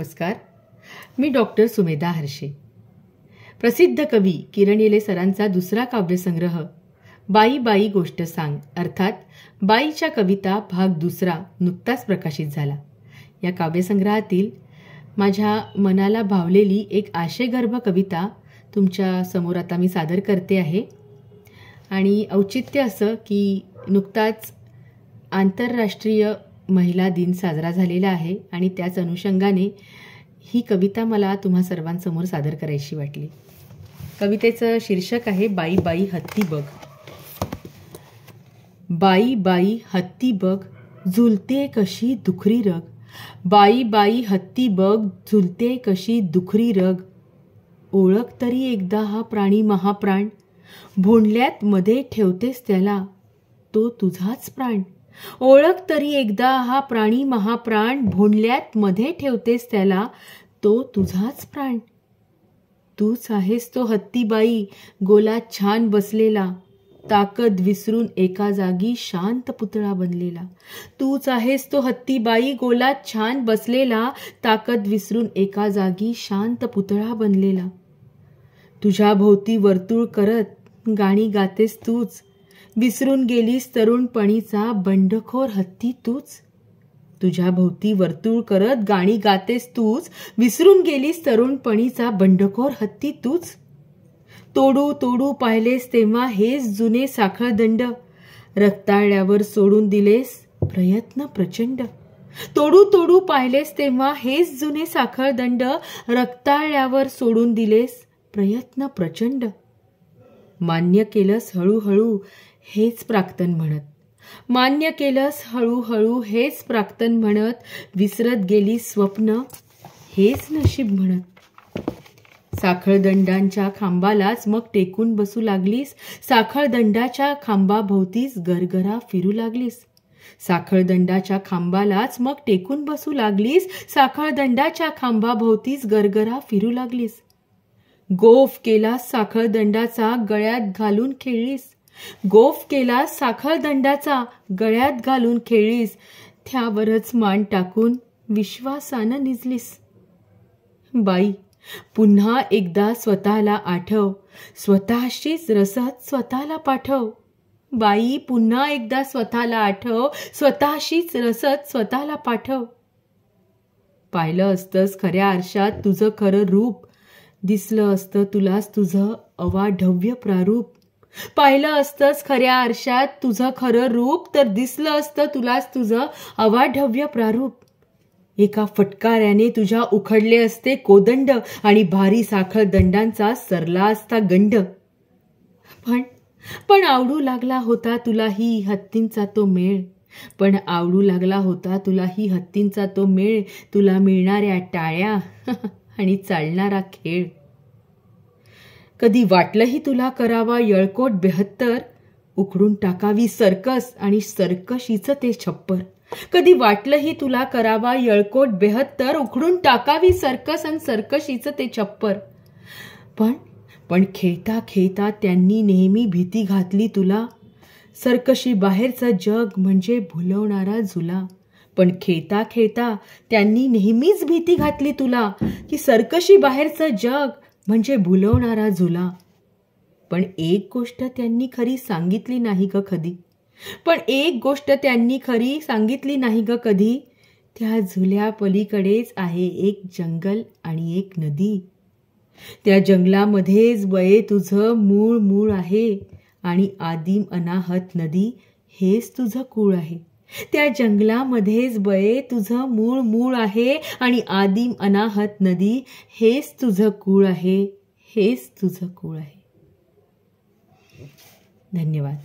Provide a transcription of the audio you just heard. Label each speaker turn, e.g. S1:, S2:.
S1: नमस्कार. मी doctor Sumedha Hershey. प्रसिद्ध कवी किरण येले सरांचा दुसरा काव्यसंग्रह बाई बाई गोष्ट सांग अर्थात बाईच्या कविता भाग दुसरा नुकताच प्रकाशित झाला. या काव्यसंग्रहातील माझ्या मनाला भावलेली एक आशयगर्भ कविता तुमच्या समोर आता मी सादर करते आहे. आणि औचित्य असं की नुकताच आंतरराष्ट्रीय महिला दिन साजरा झालेला आहे आणि त्याच अनुषंगाने ही कविता मला तुम्हा सर्वांसमोर सादर करायची वाटली. कवितेचं शीर्षक आहे बाई बाई हत्ती बघ. बाई बाई हत्ती बघ झुलते कशी दुखरी रग. बाई बाई हत्ती बघ झुलते कशी दुखरी रग. ओळख तरी एकदा हा प्राणी महाप्राण. भोंडल्यात मध्ये ठेवतेस त्याला तो तुझाच प्राण. ओळख तरी एकदा हा प्राणी महाप्राण. भोंडल्यात मध्ये ठेवतेस त्याला तो तुझाच प्राण. तूच आहेस तो हत्तीबाई गोलात छान बसलेला. ताकद विसरून एका जागी शांत पुतळा बनलेला. तूच आहेस तो हत्तीबाई गोलात छान बसलेला. ताकद विसरून एका जागी शांत पुतळा बनलेला. तुझ्या भोवती वर्तुळ करत गाणी गातेस तूच. विसरून गेलीस तरुणपणीचा बंडखोर हत्ती तूच. तुझ्या भोवती वर्तुळ करत गाणी गातेस तूच. विसरून गेलीस तरुणपणीचा बंडखोर हत्ती तूच. तोडू तोडू पाहिलेस तेव्हा हेच जुने साखळदंड. रक्ताळ्यावर सोडून दिलेस प्रयत्न प्रचंड. तोडू तोडू पाहिलेस तेव्हा हेच जुने साखळदंड. रक्ताळ्यावर सोडून दिलेस प्रयत्न प्रचंड. मान्य केलंस हळूहळू हेच प्राक्तन म्हणत. मान्य केलंस हळूहळू हेच प्राक्तन म्हणत. विसरत गेली स्वप्न हेच नशीब म्हणत. साखळदंडांच्या खांबालाच मग टेकून बसू लागलीस. साखळदंडाच्या खांबाभोवतीच गरगरा फिरू लागलीस. साखळदंडाच्या खांबालाच मग टेकून बसू लागलीस. साखळदंडाच्या खांबाभोवतीच गरगरा फिरू लागलीस. गोफ केला साखळदंडाचा गळ्यात घालून खेळलीस. गोफ केला साखळदंडाचा गळ्यात घालून खेळलीस. त्यावरच मान टाकून विश्वासानं निजलीस. बाई पुन्हा एकदा स्वतःला आठव. स्वतःशीच रसत स्वतःला पाठव. बाई पुन्हा एकदा स्वतःला आठव. स्वतःशीच रसत स्वतःला पाठव. पाहिलं असतंस खऱ्या आरशात तुझं खरं रूप. दिसलं असतं तुलाच तुझं अवाढव्य प्रारूप. पाहिलं असतंस खऱ्या आरशात तुझं खरं रूप. तर दिसलं असतं तुलाच तुझं अवाढव्य प्रारूप. एका फटकाऱ्याने तुझ्या उखडले असते कोदंड. आणि भारी साखळदंडांचा सरला असता गंड. पण आवडू लागला होता तुला ही हत्तींचा तो मेळ. पण आवडू लागला होता तुला ही हत्तींचा तो मेळ. तुला मिळणाऱ्या टाळ्या आणि चालणारा खेळ. कधी वाटलंही तुला करावा येळकोट 72. उखडून टाकावी सर्कस आणि सर्कशीचं ते छप्पर. कधी वाटलंही तुला करावा येळकोट 72. उखडून टाकावी सर्कस आणि सर्कशीचं ते छप्पर. पण खेळता खेळता त्यांनी नेहमी भीती घातली तुला. सर्कशी बाहेरचं जग म्हणजे भुलवणारा झुला. पण खेळता खेळता त्यांनी नेहमीच भीती घातली तुला की सर्कशी बाहेरचं जग म्हणजे भुलवणारा झुला. पण एक गोष्ट त्यांनी खरी सांगितली नाही ग कधी. पण एक गोष्ट त्यांनी खरी सांगितली नाही ग कधी. त्या झुल्या पलीकडेच आहे एक जंगल आणि एक नदी. त्या जंगलामध्येच बये तुझं मूळ मूळ आहे. आणि आदिम अनाहत नदी हेच तुझं कुळ आहे. त्या जंगलामध्येच बये तुझं मूळ मूळ आहे. आणि आदिम अनाहत नदी हेच तुझं कुळ आहे. हेच तुझं कुळ आहे. धन्यवाद.